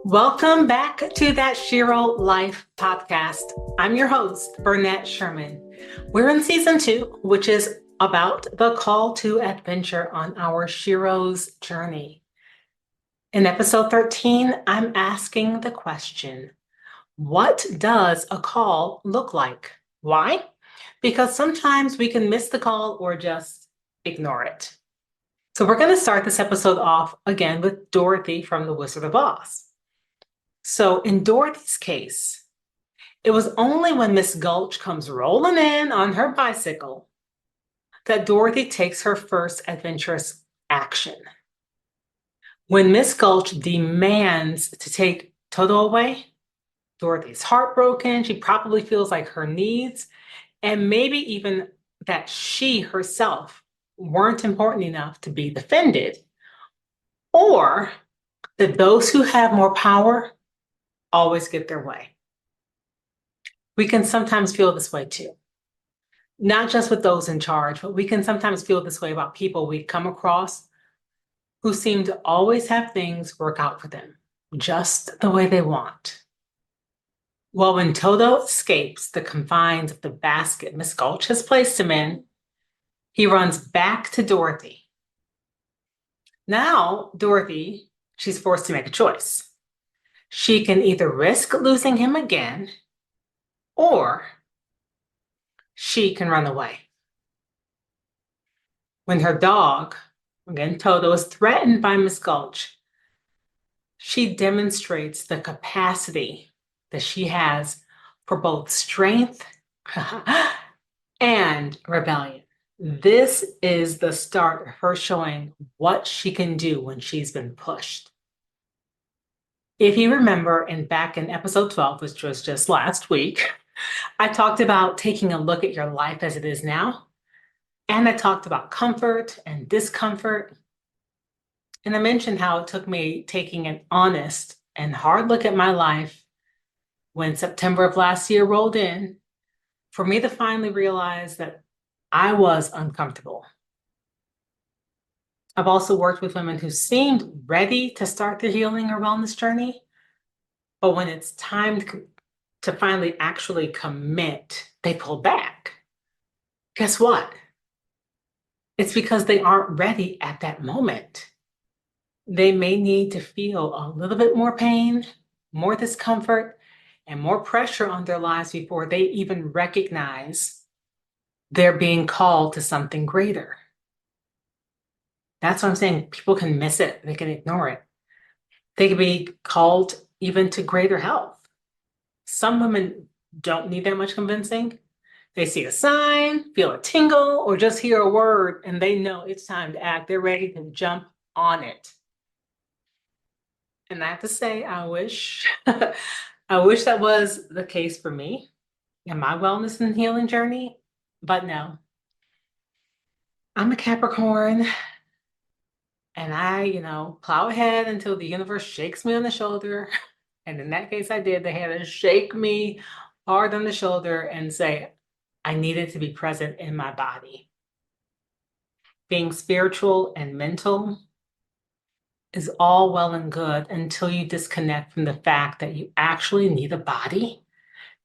Welcome back to that Shiro Life podcast. I'm your host, Burnett Sherman. We're in season 2, which is about the call to adventure on our Shiro's journey. In episode 13, I'm asking the question, what does a call look like? Why? Because sometimes we can miss the call or just ignore it. So we're going to start this episode off again with Dorothy from The Wizard of Oz. So in Dorothy's case, it was only when Miss Gulch comes rolling in on her bicycle that Dorothy takes her first adventurous action. When Miss Gulch demands to take Toto away, Dorothy's heartbroken. She probably feels like her needs, and maybe even that she herself weren't important enough to be defended, or that those who have more power always get their way. We can sometimes feel this way too. Not just with those in charge, but we can sometimes feel this way about people we come across who seem to always have things work out for them, just the way they want. Well, when Toto escapes the confines of the basket Miss Gulch has placed him in, he runs back to Dorothy. Now, Dorothy, she's forced to make a choice. She can either risk losing him again, or she can run away. When her dog, again, Toto, is threatened by Miss Gulch, she demonstrates the capacity that she has for both strength and rebellion. This is the start of her showing what she can do when she's been pushed. If you remember, back in episode 12, which was just last week, I talked about taking a look at your life as it is now. And I talked about comfort and discomfort. And I mentioned how it took me taking an honest and hard look at my life when September of last year rolled in for me to finally realize that I was uncomfortable. I've also worked with women who seemed ready to start their healing or wellness journey, but when it's time to finally actually commit, they pull back. Guess what? It's because they aren't ready at that moment. They may need to feel a little bit more pain, more discomfort, and more pressure on their lives before they even recognize they're being called to something greater. That's what I'm saying. People can miss it. They can ignore it. They can be called even to greater health. Some women don't need that much convincing. They see a sign, feel a tingle, or just hear a word, and they know it's time to act. They're ready to jump on it. And I have to say, I wish that was the case for me in my wellness and healing journey, but no. I'm a Capricorn, and I plow ahead until the universe shakes me on the shoulder. And in that case, I did. They had to shake me hard on the shoulder and say, I needed to be present in my body. Being spiritual and mental is all well and good until you disconnect from the fact that you actually need a body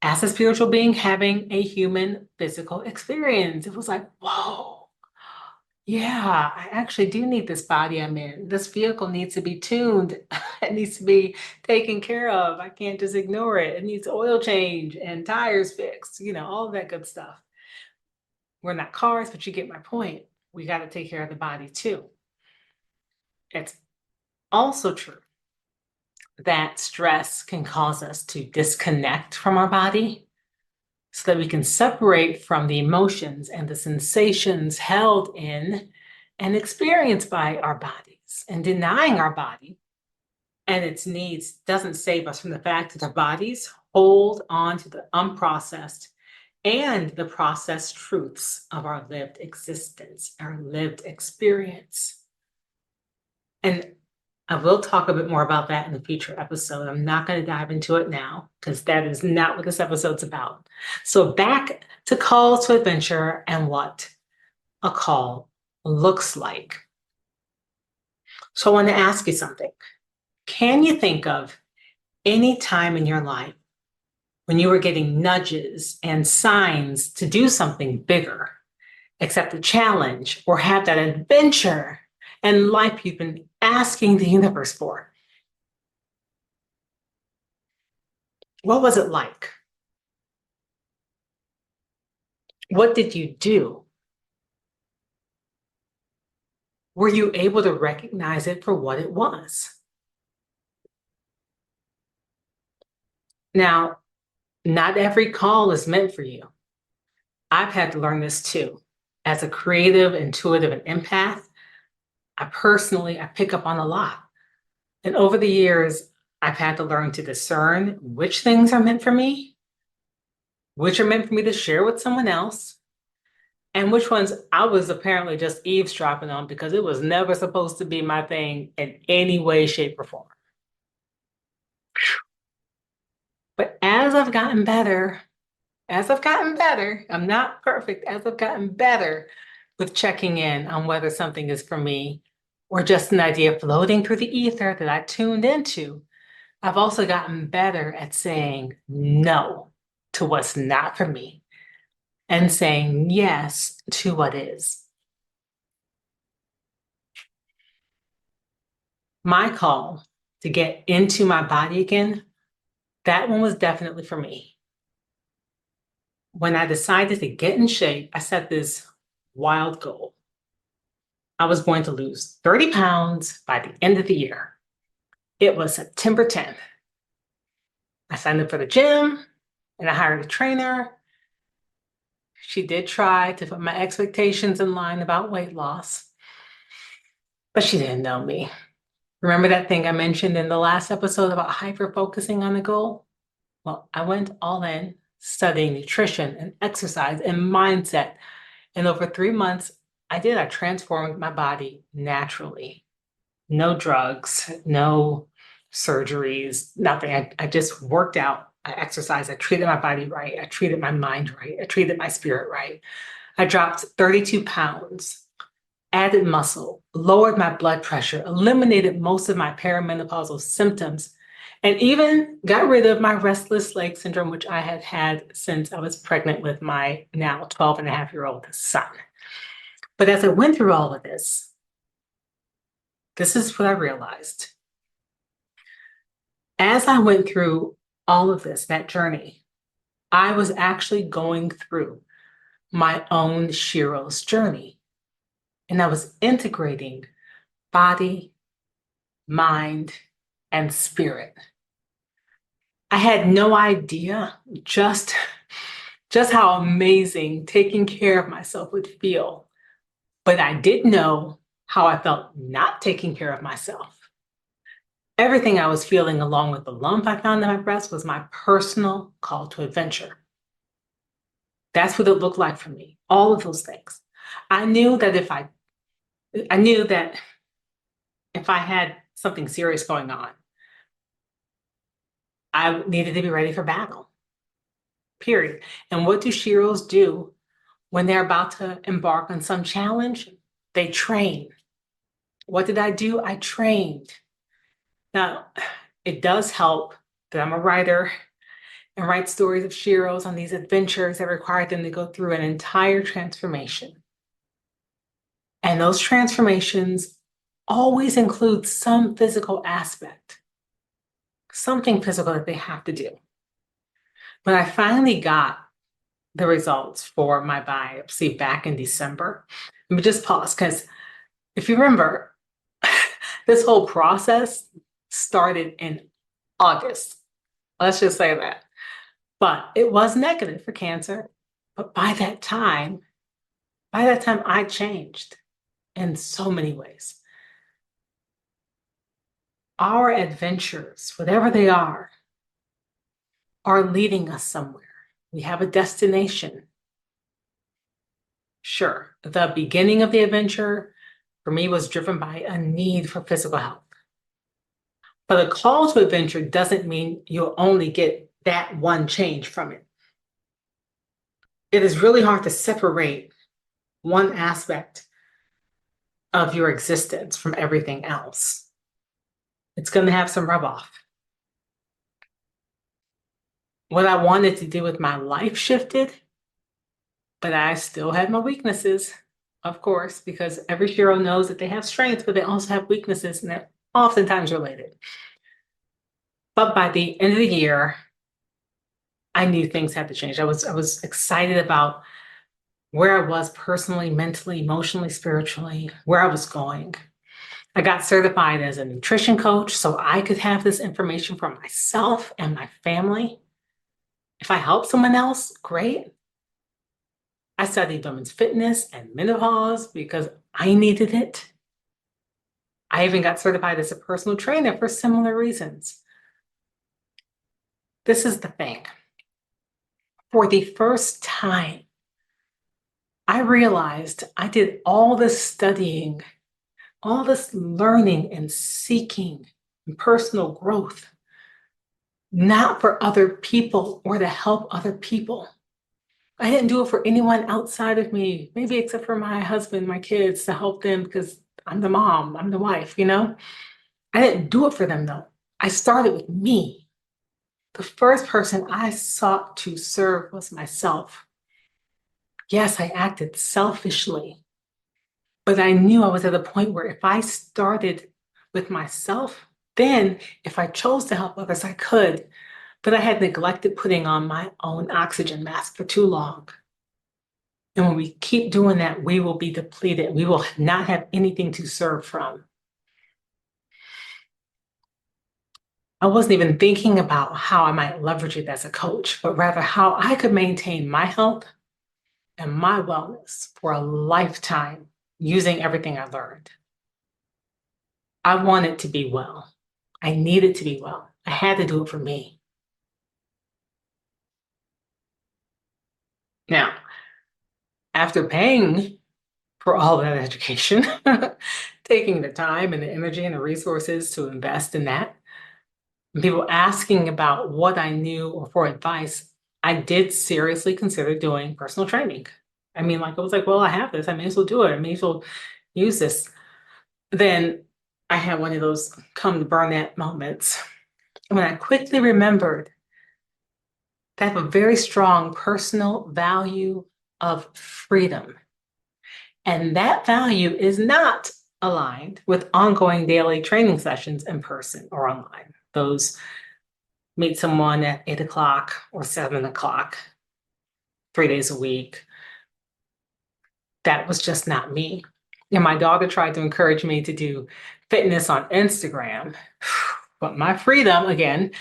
as a spiritual being having a human physical experience. It was like, whoa, yeah, I actually do need this body I'm in. This vehicle needs to be tuned. It needs to be taken care of. I can't just ignore it. It needs oil change and tires fixed, all of that good stuff. We're not cars, but you get my point. We got to take care of the body too. It's also true that stress can cause us to disconnect from our body so that we can separate from the emotions and the sensations held in and experienced by our bodies. And denying our body and its needs doesn't save us from the fact that our bodies hold on to the unprocessed and the processed truths of our lived existence, our lived experience. And I will talk a bit more about that in a future episode. I'm not going to dive into it now because that is not what this episode's about. So back to calls to adventure and what a call looks like. So I want to ask you something. Can you think of any time in your life when you were getting nudges and signs to do something bigger, accept a challenge, or have that adventure in life you've been asking the universe for? What was it like? What did you do? Were you able to recognize it for what it was? Now, not every call is meant for you. I've had to learn this too. As a creative, intuitive, and empath, I pick up on a lot. And over the years, I've had to learn to discern which things are meant for me, which are meant for me to share with someone else, and which ones I was apparently just eavesdropping on because it was never supposed to be my thing in any way, shape, or form. But I'm not perfect, as I've gotten better with checking in on whether something is for me or just an idea floating through the ether that I tuned into, I've also gotten better at saying no to what's not for me and saying yes to what is. My call to get into my body again, that one was definitely for me. When I decided to get in shape, I set this wild goal. I was going to lose 30 pounds by the end of the year. It was September 10th. I signed up for the gym and I hired a trainer. She did try to put my expectations in line about weight loss, but she didn't know me. Remember that thing I mentioned in the last episode about hyper focusing on the goal? Well, I went all in studying nutrition and exercise and mindset. And over 3 months, I transformed my body naturally. No drugs, no surgeries, nothing. I just worked out. I exercised. I treated my body right. I treated my mind right. I treated my spirit right. I dropped 32 pounds, added muscle, lowered my blood pressure, eliminated most of my perimenopausal symptoms, and even got rid of my restless leg syndrome, which I had had since I was pregnant with my now 12-and-a-half-year-old son. But as I went through all of this is what I realized. As I went through all of this, that journey, I was actually going through my own Shiro's journey. And I was integrating body, mind, and spirit. I had no idea just how amazing taking care of myself would feel. But I did know how I felt not taking care of myself. Everything I was feeling, along with the lump I found in my breast, was my personal call to adventure. That's what it looked like for me, all of those things. I knew that if I had something serious going on, I needed to be ready for battle, period. And what do Shiros do when they're about to embark on some challenge? They train. What did I do? I trained. Now, it does help that I'm a writer and write stories of Shiros on these adventures that required them to go through an entire transformation. And those transformations always include some physical aspect, something physical that they have to do. When I finally got the results for my biopsy back in December, let me just pause, because if you remember, this whole process started in August. Let's just say that. But it was negative for cancer. But by that time, I changed in so many ways. Our adventures, whatever they are leading us somewhere. We have a destination. Sure, the beginning of the adventure for me was driven by a need for physical health. But a call to adventure doesn't mean you'll only get that one change from it. It is really hard to separate one aspect of your existence from everything else. It's going to have some rub off. what I wanted to do with my life shifted, but I still had my weaknesses, of course, because every hero knows that they have strengths, but they also have weaknesses, and they're oftentimes related. But by the end of the year, I knew things had to change. I was excited about where I was personally, mentally, emotionally, spiritually, where I was going. I got certified as a nutrition coach so I could have this information for myself and my family. If I help someone else, great. I studied women's fitness and menopause because I needed it. I even got certified as a personal trainer for similar reasons. This is the thing. For the first time, I realized I did all this studying, all this learning and seeking and personal growth, not for other people or to help other people. I didn't do it for anyone outside of me, maybe except for my husband, my kids, to help them because I'm the mom, I'm the wife, you know? I didn't do it for them though. I started with me. The first person I sought to serve was myself. Yes, I acted selfishly, but I knew I was at a point where if I started with myself, then if I chose to help others, I could. But I had neglected putting on my own oxygen mask for too long. And when we keep doing that, we will be depleted. We will not have anything to serve from. I wasn't even thinking about how I might leverage it as a coach, but rather how I could maintain my health and my wellness for a lifetime using everything I learned. I wanted to be well. I needed to be well. I had to do it for me. Now, after paying for all that education, taking the time and the energy and the resources to invest in that, and people asking about what I knew or for advice, I did seriously consider doing personal training. I mean, like, I was like, well, I have this. I may as well do it. I may as well use this. Then I had one of those come to Burnett moments when I quickly remembered that I have a very strong personal value of freedom. And that value is not aligned with ongoing daily training sessions in person or online. Those meet someone at 8 o'clock or 7 o'clock, 3 days a week. That was just not me. And my daughter tried to encourage me to do fitness on Instagram, but my freedom again,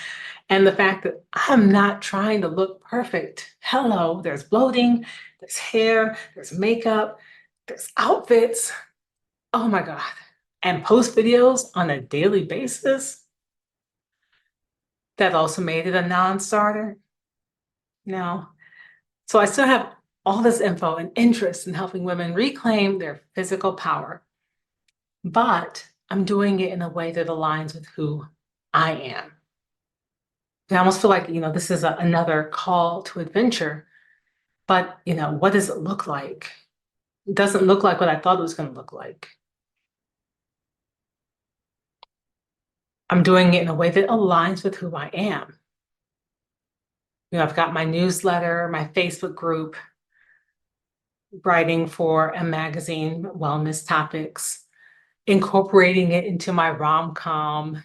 and the fact that I'm not trying to look perfect. Hello, there's bloating, there's hair, there's makeup, there's outfits. Oh my God. And post videos on a daily basis. That also made it a non-starter. No. So I still have all this info and interest in helping women reclaim their physical power, but I'm doing it in a way that aligns with who I am. I almost feel like, this is another call to adventure, but, what does it look like? It doesn't look like what I thought it was going to look like. I'm doing it in a way that aligns with who I am. I've got my newsletter, my Facebook group, writing for a magazine, wellness topics, incorporating it into my rom-com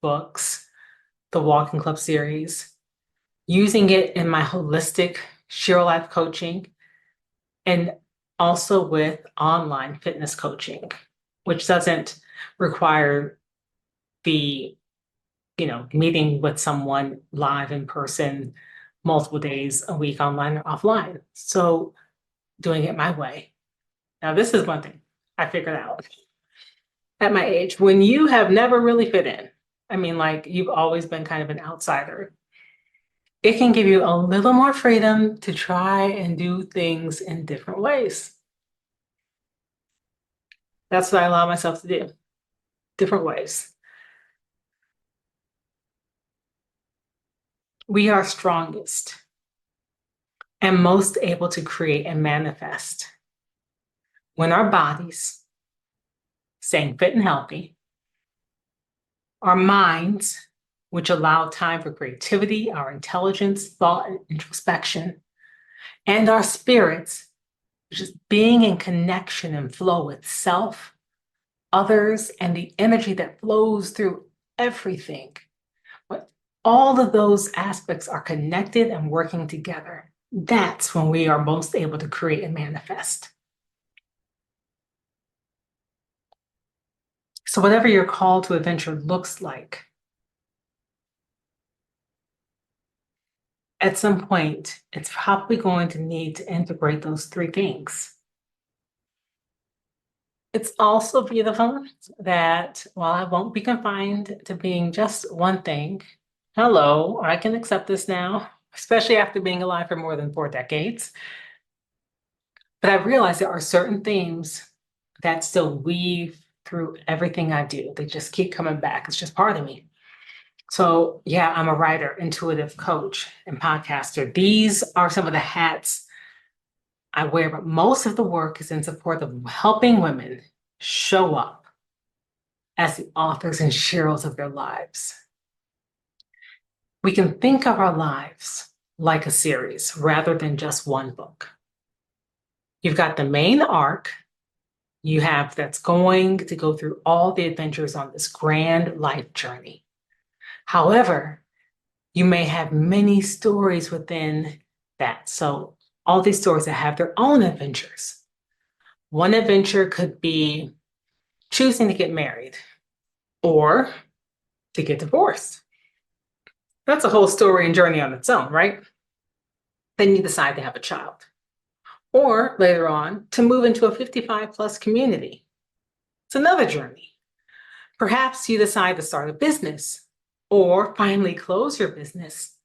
books, the Walking Club series, using it in my holistic Share Life coaching, and also with online fitness coaching, which doesn't require the, meeting with someone live in person multiple days a week online or offline. So doing it my way. Now, this is one thing I figured out at my age. When you have never really fit in, I mean, like, you've always been kind of an outsider, it can give you a little more freedom to try and do things in different ways. That's what I allow myself to do, different ways. We are strongest and most able to create and manifest when our bodies, staying fit and healthy, our minds which allow time for creativity, our intelligence, thought, and introspection, and our spirits, which is being in connection and flow with self, others, and the energy that flows through everything. When all of those aspects are connected and working together, that's when we are most able to create and manifest. So whatever your call to adventure looks like, at some point, it's probably going to need to integrate those three things. It's also beautiful that while I won't be confined to being just one thing, hello, I can accept this now, especially after being alive for more than 4 decades. But I realize there are certain themes that still weave through everything I do. They just keep coming back. It's just part of me. So yeah, I'm a writer, intuitive coach, and podcaster. These are some of the hats I wear, but most of the work is in support of helping women show up as the authors and heroes of their lives. We can think of our lives like a series rather than just one book. You've got the main arc you have that's going to go through all the adventures on this grand life journey. However, you may have many stories within that. So all these stories that have their own adventures. One adventure could be choosing to get married or to get divorced. That's a whole story and journey on its own, right? Then you decide to have a child. Or later on, to move into a 55 plus community. It's another journey. Perhaps you decide to start a business or finally close your business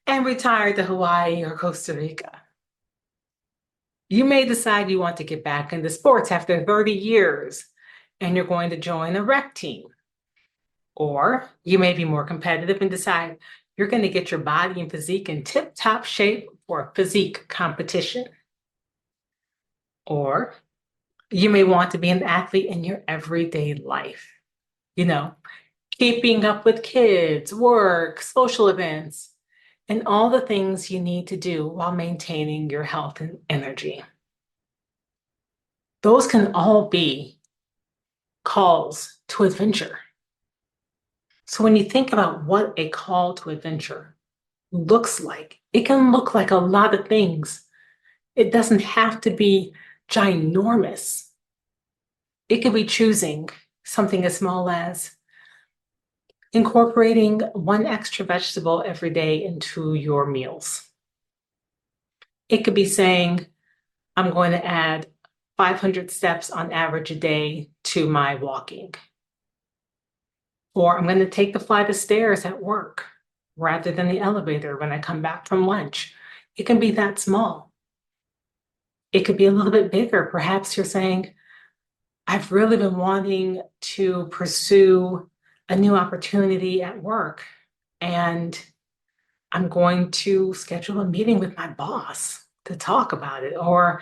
and retire to Hawaii or Costa Rica. You may decide you want to get back into sports after 30 years and you're going to join a rec team. Or you may be more competitive and decide you're going to get your body and physique in tip-top shape for a physique competition. Or you may want to be an athlete in your everyday life. You know, keeping up with kids, work, social events, and all the things you need to do while maintaining your health and energy. Those can all be calls to adventure. So when you think about what a call to adventure looks like, it can look like a lot of things. It doesn't have to be ginormous. It could be choosing something as small as incorporating one extra vegetable every day into your meals. It could be saying, I'm going to add 500 steps on average a day to my walking. Or I'm going to take the flight of stairs at work rather than the elevator when I come back from lunch. It can be that small. It could be a little bit bigger. Perhaps you're saying, I've really been wanting to pursue a new opportunity at work, and I'm going to schedule a meeting with my boss to talk about it. Or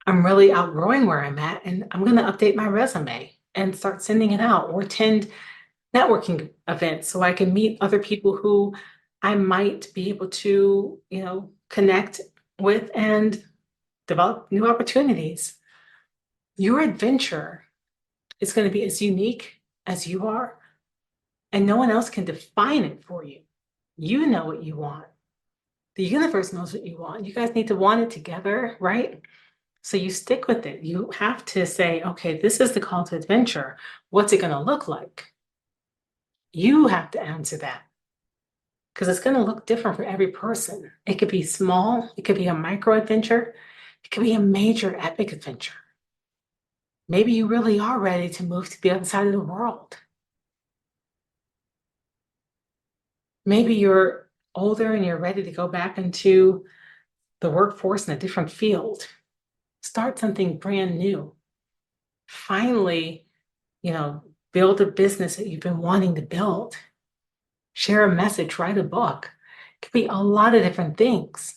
I'm really outgrowing where I'm at, and I'm going to update my resume and start sending it out, or attend networking events so I can meet other people who I might be able to, connect with and develop new opportunities. Your adventure is going to be as unique as you are, and no one else can define it for you. You know what you want. The universe knows what you want. You guys need to want it together, right? So you stick with it. You have to say, okay, this is the call to adventure. What's it going to look like? You have to answer that, because it's going to look different for every person. It could be small. It could be a micro adventure. It could be a major epic adventure. Maybe you really are ready to move to the other side of the world. Maybe you're older and you're ready to go back into the workforce in a different field. Start something brand new. Finally, build a business that you've been wanting to build. Share a message, write a book. It could be a lot of different things.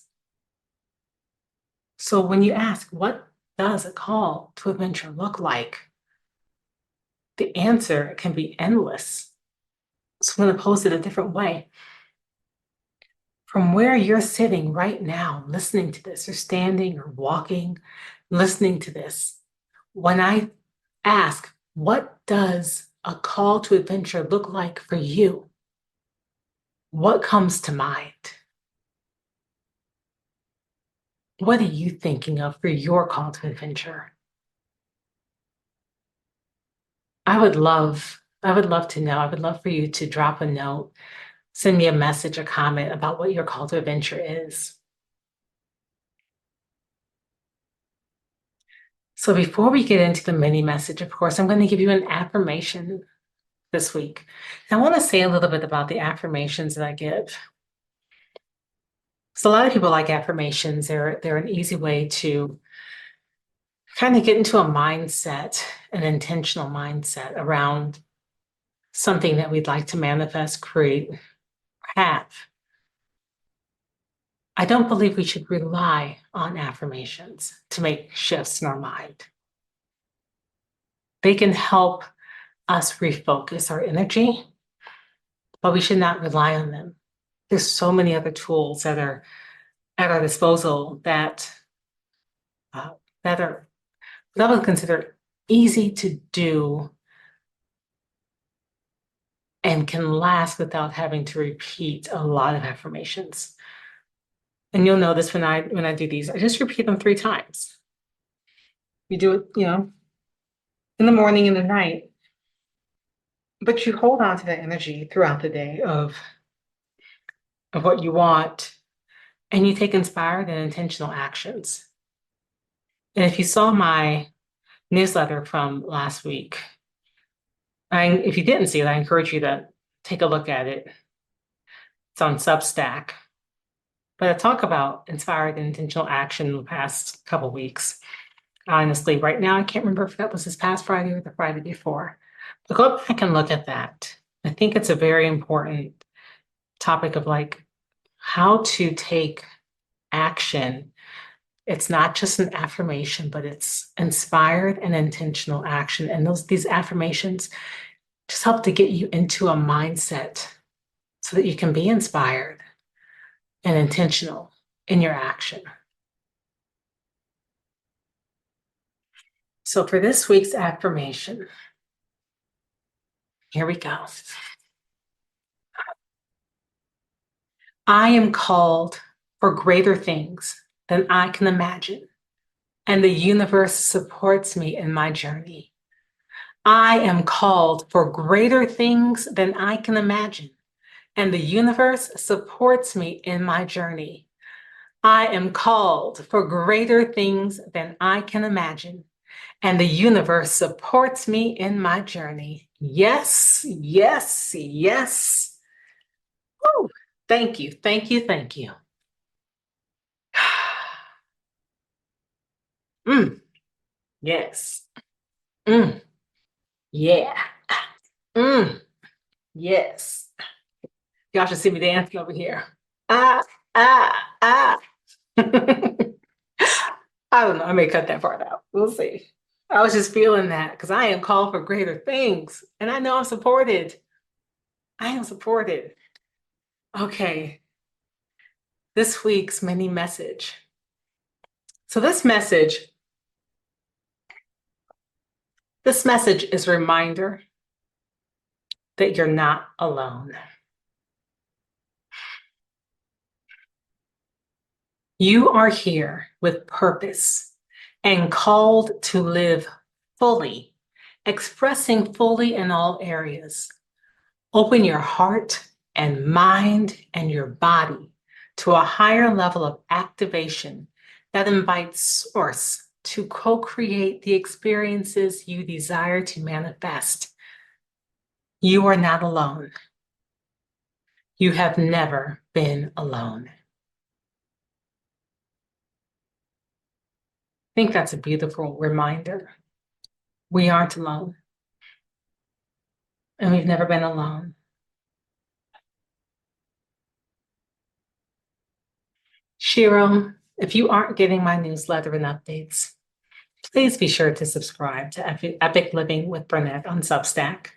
So when you ask, what does a call to adventure look like? The answer can be endless. So I'm going to pose it a different way. From where you're sitting right now, listening to this, or standing or walking, listening to this, when I ask, what does a call to adventure look like for you? What comes to mind? What are you thinking of for your call to adventure? I would love to know. I would love for you to drop a note, send me a message, a comment about what your call to adventure is. So before we get into the mini message, of course, I'm going to give you an affirmation this week. I want to say a little bit about the affirmations that I give. So a lot of people like affirmations. They're an easy way to kind of get into a mindset, an intentional mindset around something that we'd like to manifest, create, have. I don't believe we should rely on affirmations to make shifts in our mind. They can help us refocus our energy, but we should not rely on them. There's so many other tools that are at our disposal that that are that I would consider easy to do and can last without having to repeat a lot of affirmations. And you'll know this when I do these, I just repeat them 3 times. You do it, in the morning and the night, but you hold on to that energy throughout the day of what you want, and you take inspired and intentional actions. And if you saw my newsletter from last week, if you didn't see it, I encourage you to take a look at it. It's on Substack. But I talk about inspired and intentional action the past couple weeks. Honestly, right now, I can't remember if that was this past Friday or the Friday before. But go back and look at that. I think it's a very important topic of like how to take action. It's not just an affirmation, but it's inspired and intentional action. And these affirmations just help to get you into a mindset so that you can be inspired and intentional in your action. So for this week's affirmation, here we go. I am called for greater things than I can imagine, and the universe supports me in my journey. I am called for greater things than I can imagine, and the universe supports me in my journey. I am called for greater things than I can imagine, and the universe supports me in my journey. Yes, yes, yes. Woo. Thank you, thank you, thank you. Yes. Yeah. Yes. Y'all should see me dancing over here. Ah, ah, ah. I don't know. I may cut that part out. We'll see. I was just feeling that because I am called for greater things and I know I'm supported. I am supported. Okay. This week's mini message. So this message is a reminder that you're not alone. You are here with purpose and called to live fully, expressing fully in all areas. Open your heart and mind and your body to a higher level of activation that invites Source to co-create the experiences you desire to manifest. You are not alone. You have never been alone. I think that's a beautiful reminder. We aren't alone. And we've never been alone. Shiro, if you aren't getting my newsletter and updates, please be sure to subscribe to Epic Living with Burnett on Substack.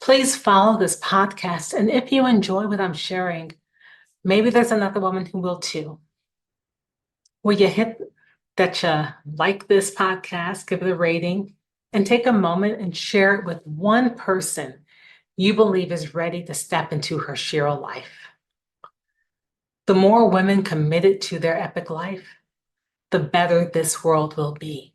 Please follow this podcast. And if you enjoy what I'm sharing, maybe there's another woman who will too. Will you hit that you like this podcast, give it a rating, and take a moment and share it with one person you believe is ready to step into her Shero life. The more women committed to their epic life, the better this world will be.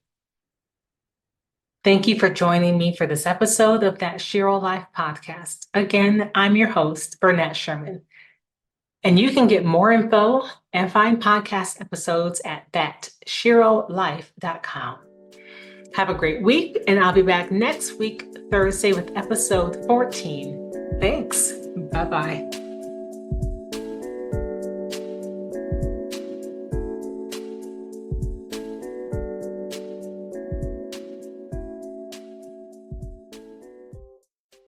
Thank you for joining me for this episode of That Shero Life podcast. Again, I'm your host, Burnett Sherman. And you can get more info and find podcast episodes at thatsherolife.com. Have a great week, and I'll be back next week, Thursday, with episode 14. Thanks. Bye-bye.